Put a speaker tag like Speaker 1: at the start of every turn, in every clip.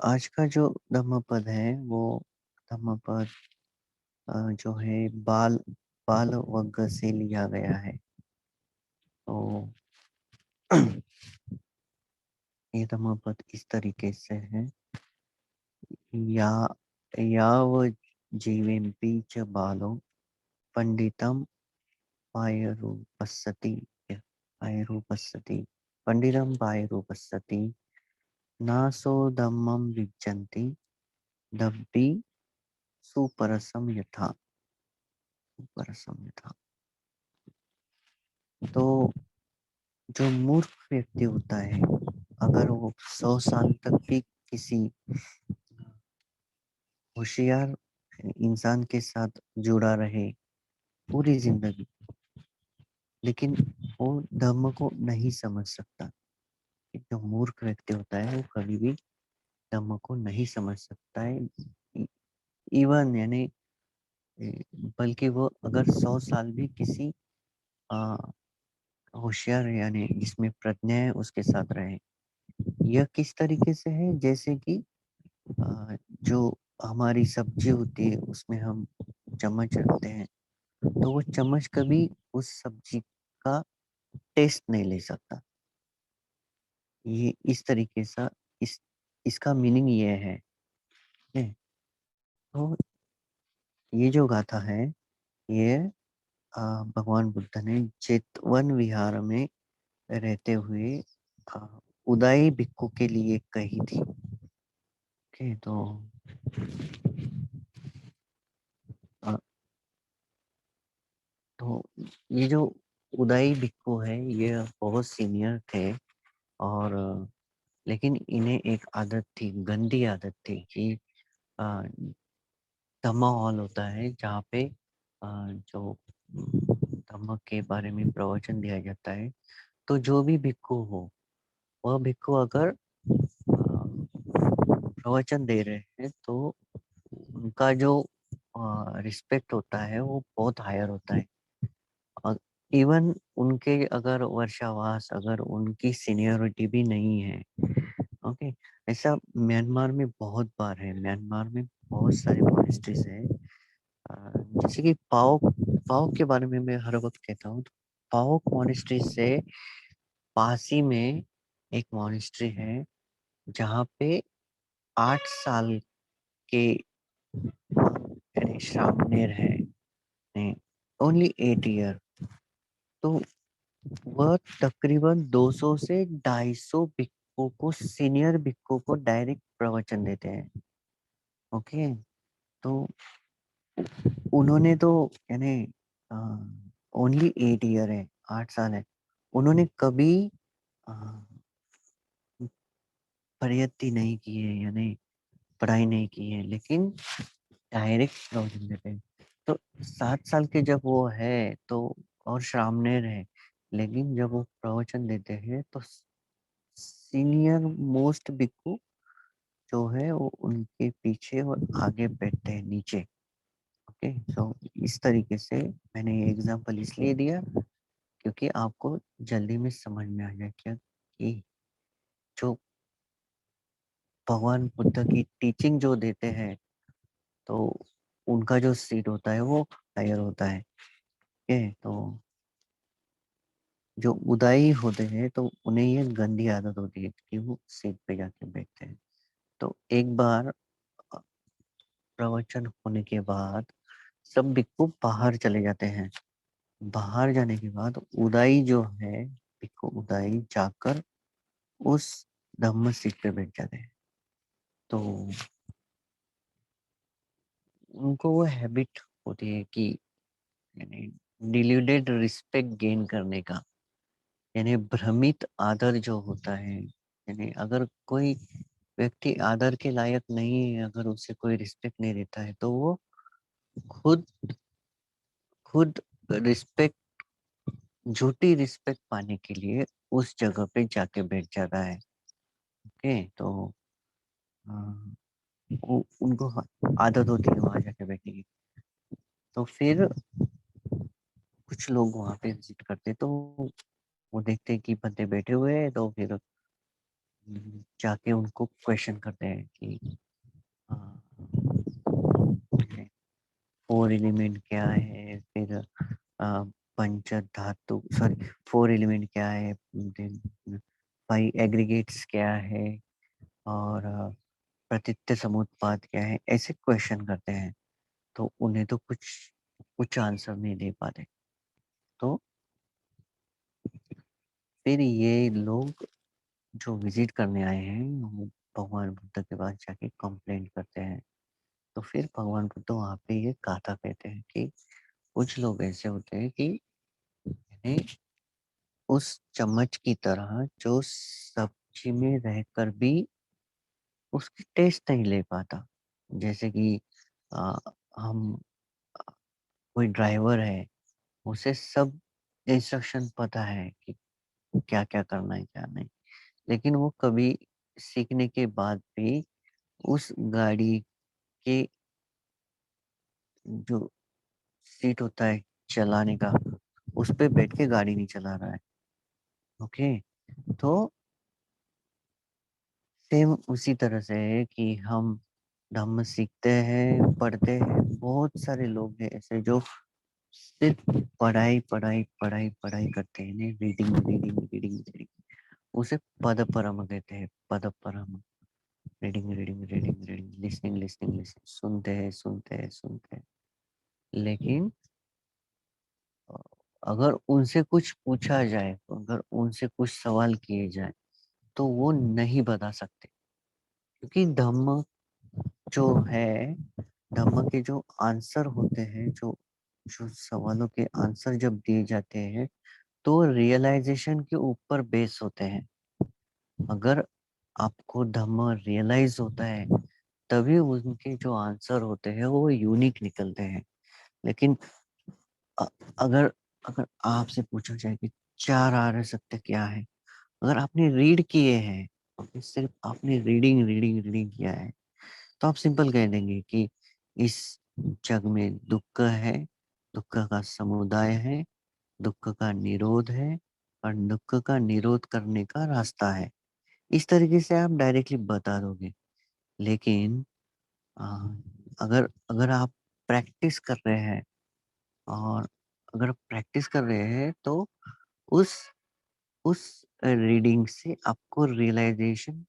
Speaker 1: आज का जो धम्मपद है वो धम्मपद जो है बाल बाल वग्ग से लिया गया है। तो ये धम्मपद इस तरीके से है। या याव जीवेम्पि च बालो पंडितम पायरूपस्सति पायरूपस्सति पंडितम पायरूपस्सति नासो धम्मं विज्जन्ति दब्बि सुपरसम यथा सुपरसम यथा। तो जो मूर्ख व्यक्ति होता है, अगर वो 100 साल तक भी किसी होशियार इंसान के साथ जुड़ा रहे पूरी जिंदगी, लेकिन वो धर्म को नहीं समझ सकता। जो मूर्ख व्यक्ति होता है वो कभी भी धर्म को नहीं समझ सकता है। इवन यानी बल्कि वो अगर 100 साल भी किसी आ, होशियार यानी जिसमें प्रज्ञा है उसके साथ रहे। यह किस तरीके से है, जैसे कि जो हमारी सब्जी होती है उसमें हम चम्मच रखते हैं, तो वो चम्मच कभी उस सब्जी का टेस्ट नहीं ले सकता। ये इस तरीके से इस इसका मीनिंग ये है। है। तो ये जो गाथा है ये भगवान बुद्ध ने चेतवन विहार में रहते हुए आ, उदाई भिक्खु के लिए कही थी। ओके। आ, तो ये जो उदाई भिक्खु है ये बहुत सीनियर थे। और लेकिन इन्हें एक आदत थी, गंदी आदत थी कि आ, धम्मा हॉल होता है जहाँ पे जो धम्म के बारे में प्रवचन दिया जाता है। तो जो भी भिक्खु हो, वह भिक्खु अगर प्रवचन दे रहे हैं तो उनका जो रिस्पेक्ट होता है वो बहुत हायर होता है। इवन उनके अगर वर्षावास, अगर उनकी सीनियरिटी भी नहीं है। ओके। ऐसा म्यांमार में बहुत बार है। म्यांमार में बहुत सारे मॉनेस्ट्रीज है। जैसे कि पाओक पाओक के बारे में मैं हर वक्त कहता हूँ। तो पाओक मॉनेस्ट्री से पासी में एक मॉनेस्ट्री है जहाँ पे 8 साल के श्रामणेर है। Only 8 year. तो वह तकरीबन 200 से 250 भिक्षुओं को, सीनियर भिक्षुओं को डायरेक्ट प्रवचन देते हैं। ओके। तो उन्होंने तो यानी ओनली 8 ईयर है, 8 साल है। उन्होंने कभी अ, प्रयत्ति नहीं की है, यानी पढ़ाई नहीं की है, लेकिन डायरेक्ट प्रवचन देते हैं। तो 7 साल के जब वो है तो, और श्रामणेर है, लेकिन जब वो प्रवचन देते हैं तो सीनियर मोस्ट भिक्षु जो है वो उनके पीछे और आगे बैठते हैं नीचे। ओके। सो इस तरीके से मैंने ये एग्जांपल इसलिए दिया क्योंकि आपको जल्दी में समझ में आ जाए क्या कि जो भगवान बुद्ध की टीचिंग जो देते हैं, तो उनका जो सीट होता है वो हायर होता है। ओके। तो जो उदाई होते हैं तो उन्हें ये गंदी आदत होती है कि वो सीट पे जाके बैठते हैं। तो एक बार प्रवचन होने के बाद सब भिक्षु बाहर चले जाते हैं। बाहर जाने के बाद उदाई जो है, भिक्षु उदाई जाकर उस धम्म सीट पे बैठ जाते हैं। तो उनको वो हैबिट होती है कि यानी डिल्यूडेड रिस्पेक्ट गेन करने का, यानी भ्रमित आदर जो होता है। यानी अगर कोई व्यक्ति आदर के लायक नहीं है, अगर उसे कोई रिस्पेक्ट नहीं देता है, तो वो खुद खुद रिस्पेक्ट, झूठी रिस्पेक्ट पाने के लिए उस जगह पे जाके बैठ जाता है। ओके। तो अ, उनको आदत होती है वहां जाके बैठने की। तो फिर कुछ लोग वहां पे विजिट करते, तो वो देखते कि बंदे बैठे हुए हैं, तो फिर जाके उनको क्वेश्चन करते हैं कि फोर एलिमेंट क्या है, फिर पंच धातु, सॉरी, फोर एलिमेंट क्या है, फाइव एग्रीगेट्स क्या है, और प्रतीत्य समुत्पाद क्या है, ऐसे क्वेश्चन करते हैं। तो उन्हें तो कुछ कुछ आंसर नहीं दे पाते। तो फिर ये लोग जो विजिट करने आए हैं वो भगवान बुद्ध के पास जाके कंप्लेंट करते हैं। तो फिर भगवान बुद्ध वहाँ पे ये गाथा कहते हैं कि कुछ लोग ऐसे होते हैं कि इन्हें उस चम्मच की तरह जो सब्जी में रहकर भी उसकी टेस्ट नहीं ले पाता। जैसे कि आ, हम कोई ड्राइवर है, उसे सब इंस्ट्रक्शन पता है कि क्या क्या करना है क्या नहीं, लेकिन वो कभी सीखने के बाद भी उस गाड़ी के जो सीट होता है चलाने का, उस पे बैठ के गाड़ी नहीं चला रहा है। ओके। तो सेम उसी तरह से है कि हम धम्म सीखते हैं, पढ़ते हैं। बहुत सारे लोग हैं ऐसे जो सिर्फ पढ़ाई पढ़ाई पढ़ाई पढ़ाई करते हैं, रीडिंग रीडिंग रीडिंग रीडिंग। उसे पद परम कहते हैं, पद परम। Reading reading reading reading, listening listening listening, सुनते हैं सुनते हैं सुनते हैं। लेकिन अ, अगर उनसे कुछ पूछा जाए, अगर उनसे कुछ सवाल किए जाए, तो वो नहीं बता सकते। क्योंकि धम्म जो है, धम्म के जो आंसर होते हैं, जो जो सवालों के आंसर जब दिए जाते हैं, तो रियलाइजेशन के ऊपर बेस होते हैं। अगर आपको धम्म रियलाइज होता है, तभी उनके जो आंसर होते हैं वो यूनिक निकलते हैं। लेकिन अ- अगर अगर आपसे पूछा जाए कि चार आर्य सत्य क्या है, अगर आपने रीड किए हैं, सिर्फ आपने रीडिंग रीडिंग रीडिंग किया है, तो आप सिंपल कह देंगे कि इस जग में दुख है, दुख का समुदाय है, दुख का निरोध है, और दुख का निरोध करने का रास्ता है। इस तरीके से आप डायरेक्टली बता दोगे। लेकिन अ, अगर अगर आप प्रैक्टिस कर रहे हैं, और अगर प्रैक्टिस कर रहे हैं, तो उस उस रीडिंग से आपको रियलाइजेशन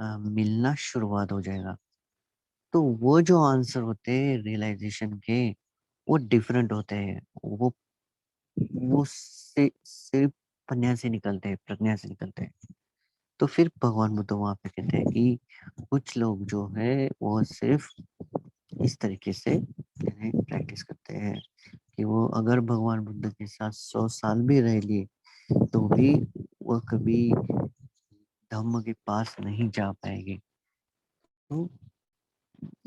Speaker 1: मिलना शुरुआत हो जाएगा। तो वो जो आंसर होते हैं रियलाइजेशन के, वो डिफरेंट होते हैं। वो सिर्फ प्रज्ञा से निकलते हैं, प्रज्ञा से निकलते हैं। तो फिर भगवान बुद्ध वहां पे कहते हैं कि कुछ लोग जो है वो सिर्फ इस तरीके से प्रैक्टिस करते हैं कि वो अगर भगवान बुद्ध के साथ 100 साल भी रह लिए, तो भी वो कभी धम्म के पास नहीं जा पाएंगे। तो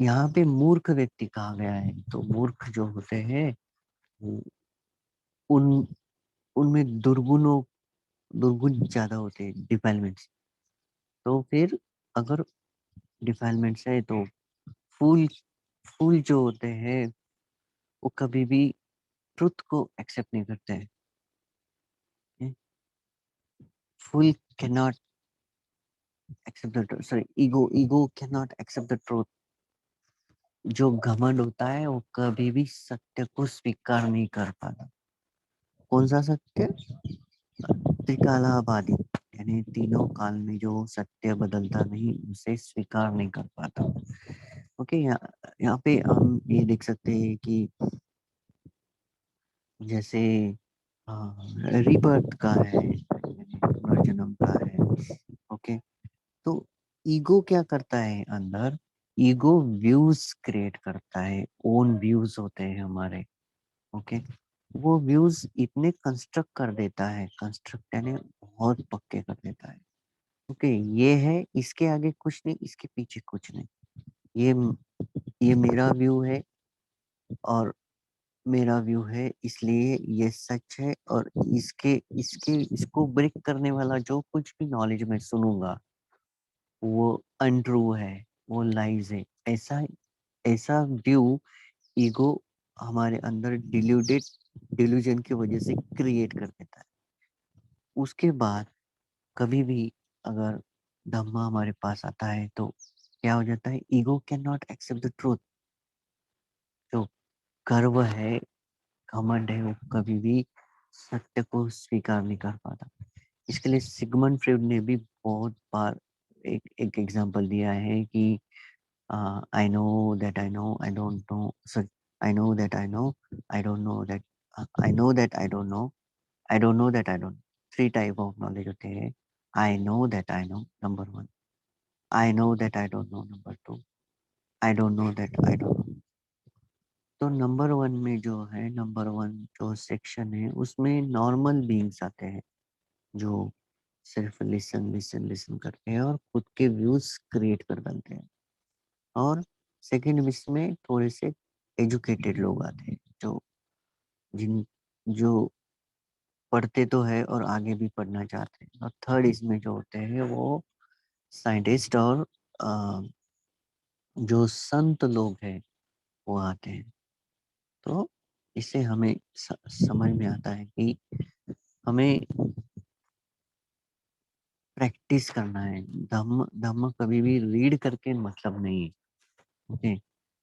Speaker 1: यहाँ पे मूर्ख व्यक्ति कहा गया है। तो मूर्ख जो होते हैं, वो- उन उनमें दुर्गुण ज्यादा होते हैं, डिफाइलमेंट्स। तो फिर अगर डिफाइलमेंट्स है, तो फूल फूल जो होते हैं वो कभी भी ट्रुथ को एक्सेप्ट नहीं करते हैं। Fool can not accept the truth, sorry, ego can not accept the truth. जो घमंड होता है वो कभी भी सत्य को स्वीकार नहीं कर पाता। कौन सा सत्य? त्रिकालाबाधित, यानी तीनों काल में जो सत्य बदलता नहीं, उसे स्वीकार नहीं कर पाता। ओके। यहाँ पे हम ये देख सकते हैं कि जैसे रीबर्थ का है, पुनर्जन्म का है। ओके। तो ईगो क्या करता है अंदर? ईगो व्यूज क्रिएट करता है, ओन व्यूज होते हैं हमारे। ओके। वो व्यूज इतने कंस्ट्रक्ट कर देता है, कंस्ट्रक्ट यानी बहुत पक्के कर देता है। ओके। ये है, इसके आगे कुछ नहीं, इसके पीछे कुछ नहीं। ये ये मेरा व्यू है, और मेरा व्यू है इसलिए ये सच है, और इसके इसके इसको ब्रेक करने वाला जो कुछ भी नॉलेज मैं सुनूंगा, वो अनट्रू है, वो लाइज है। ऐसा ऐसा व्यू ईगो हमारे अंदर डिल्यूजन की वजह से क्रिएट कर देता है। उसके बाद कभी भी अगर धम्मा हमारे पास आता है तो क्या हो जाता है, ego can not accept the truth. जो गर्व है, घमंड है, वो कभी भी सत्य को स्वीकार नहीं कर पाता। इसके लिए सिगमंड फ्रॉइड ने भी बहुत बार एक एक एग्जांपल दिया है कि I know that I know I don't know, sorry, I know that I know I don't know that, I know that I don't know, I don't know that I don't. Three type of knowledge होते हैं। I know that I know number one, I know that I don't know number two, I don't know that I don't know. तो number one में जो है, number one जो section है उसमें normal beings आते हैं जो सिर्फ लिसन लिसन लिसन करते हैं और खुद के व्यूज क्रिएट कर डालते हैं। और सेकंड इसमें थोड़े से एजुकेटेड लोग आते हैं जो जिन जो पढ़ते तो है और आगे भी पढ़ना चाहते हैं। और थर्ड इसमें जो होते हैं वो साइंटिस्ट और अ, जो संत लोग हैं वो आते हैं। तो इससे हमें समझ में आता है कि हमें प्रैक्टिस करना है। धम्म धम्म कभी भी रीड करके मतलब नहीं है। ओके,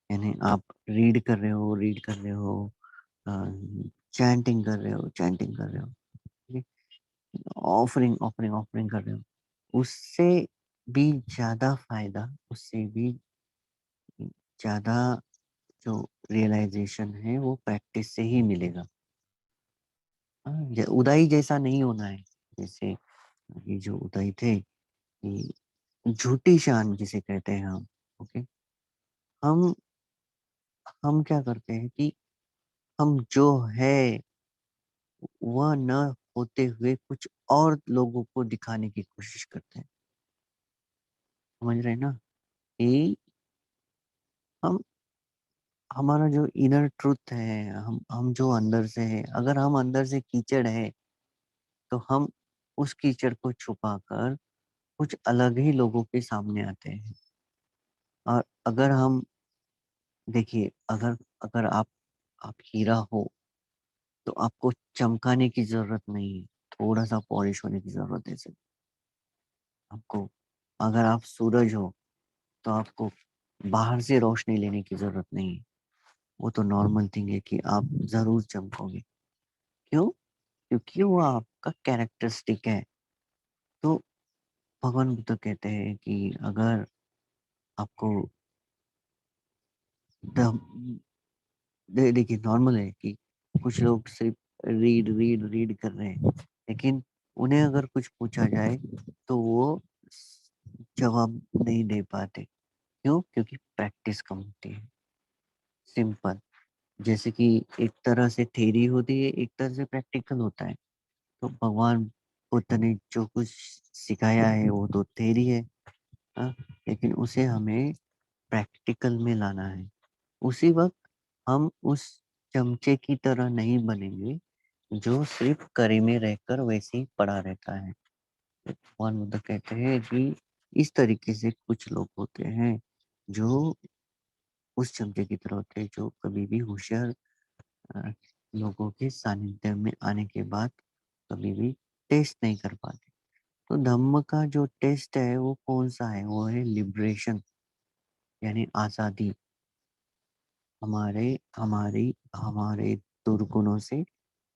Speaker 1: यानी आप रीड कर रहे हो, चैंटिंग कर रहे हो, चैंटिंग कर रहे हो, ऑफरिंग ऑफरिंग ऑफरिंग कर रहे हो, उससे भी ज्यादा फायदा, उससे भी ज्यादा जो रियलाइजेशन है वो प्रैक्टिस से ही मिलेगा। हाँ, उदाई जैसा नहीं होना है। जैसे ये जो उदाई थे, कि झूठी शान जिसे कहते हैं हम। ओके, हम हम क्या करते हैं कि हम जो है वह न होते हुए कुछ और लोगों को दिखाने की कोशिश करते हैं। समझ रहे हैं ना, कि हम हमारा जो इनर ट्रुथ है, हम जो अंदर से है, अगर हम अंदर से कीचड़ है तो हम उस कीचड़ को छुपाकर कुछ अलग ही लोगों के सामने आते हैं। और अगर हम देखिए, अगर अगर आप हीरा हो तो आपको चमकाने की जरूरत नहीं है, थोड़ा सा पॉलिश होने की जरूरत है सिर्फ आपको। अगर आप सूरज हो तो आपको बाहर से रोशनी लेने की जरूरत नहीं है। वो तो नॉर्मल थिंग है कि आप जरूर चमकोगे। क्यों? क्योंकि वो आपका कैरेक्टरिस्टिक है। तो भगवान बुद्ध कहते हैं कि अगर आपको द- देखिए, नॉर्मल है कि कुछ लोग सिर्फ रीड रीड रीड कर रहे हैं, लेकिन उन्हें अगर कुछ पूछा जाए तो वो जवाब नहीं दे पाते। क्यों? क्योंकि प्रैक्टिस कम होती है। सिंपल। जैसे कि एक तरह से थ्योरी होती है, एक तरह से प्रैक्टिकल होता है। तो भगवान बुद्ध ने जो कुछ सिखाया है वो तो थ्योरी है, हाँ? लेकिन उसे हमें प्रैक्टिकल में लाना है। उसी वक्त हम उस चमचे की तरह नहीं बनेंगे जो सिर्फ करी में रहकर वैसे ही पड़ा रहता है। तो भगवान बुद्ध कहते हैं कि इस तरीके से कुछ लोग होते हैं जो उस चमचे की तरह होते हैं जो कभी भी होशियार अ, लोगों के सानिध्य में आने के बाद कभी भी टेस्ट नहीं कर पाते। तो धम्म का जो टेस्ट है वो कौन सा है? वो है लिबरेशन, यानी आजादी। हमारे हमारी हमारे दुर्गुणों से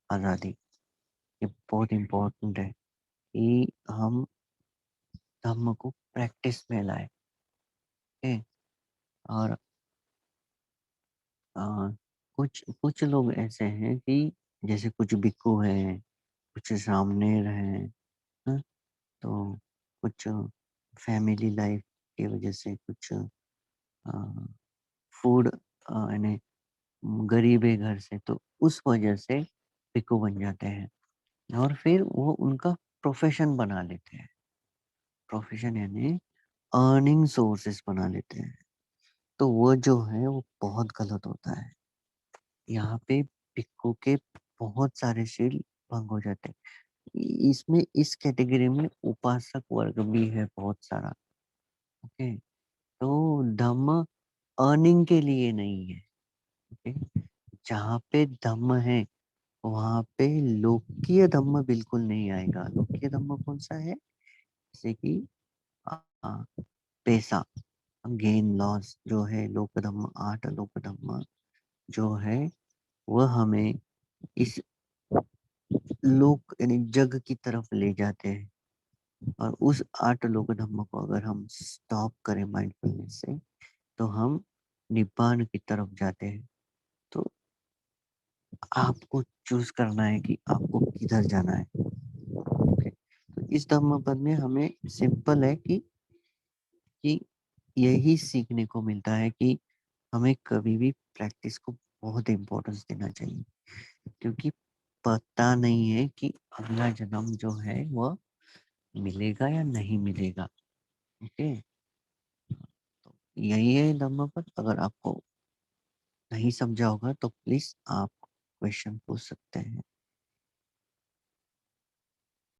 Speaker 1: आजादी। ये बहुत इम्पोर्टेंट है कि हम धम्म को प्रैक्टिस में लाए। ओके? और अ, कुछ कुछ लोग ऐसे हैं कि जैसे कुछ भिक्खु हैं, कुछ सामनेर हैं, हाँ? तो कुछ फैमिली लाइफ की वजह से, कुछ फूड यानी गरीब है घर से, तो उस वजह से भिक्खु बन जाते हैं और फिर वो उनका प्रोफेशन बना लेते हैं। प्रोफेशन यानी अर्निंग सोर्सेस बना लेते हैं। तो वो जो है वो बहुत गलत होता है। यहाँ पे भिक्खु के बहुत सारे शील भंग हो जाते हैं। इसमें इस कैटेगरी में उपासक वर्ग भी है बहुत सारा। ओके, तो धम्म अर्निंग के लिए नहीं है। ओके, जहाँ पे धम्म है वहां पे लोकीय धम्म बिल्कुल नहीं आएगा। लोकीय धम्म कौन सा है? जैसे कि पैसा, गेन लॉस जो है, लोक धर्म 8 लोक धर्म जो है वह हमें इस लोक यानी जग की तरफ ले जाते हैं। और उस 8 लोक धर्म को अगर हम स्टॉप करें माइंडफुलनेस से, तो हम निब्बान की तरफ जाते हैं। तो आपको चूज करना है कि आपको किधर जाना है। ओके, तो इस धम्म पद में हमें सिंपल है कि यही सीखने को मिलता है कि हमें कभी भी प्रैक्टिस को बहुत इम्पोर्टेंस देना चाहिए, क्योंकि पता नहीं है कि अगला जन्म जो है वह मिलेगा या नहीं मिलेगा। ओके, तो यही है धम्म पद। अगर आपको नहीं समझा होगा तो प्लीज आप क्वेश्चन पूछ सकते हैं।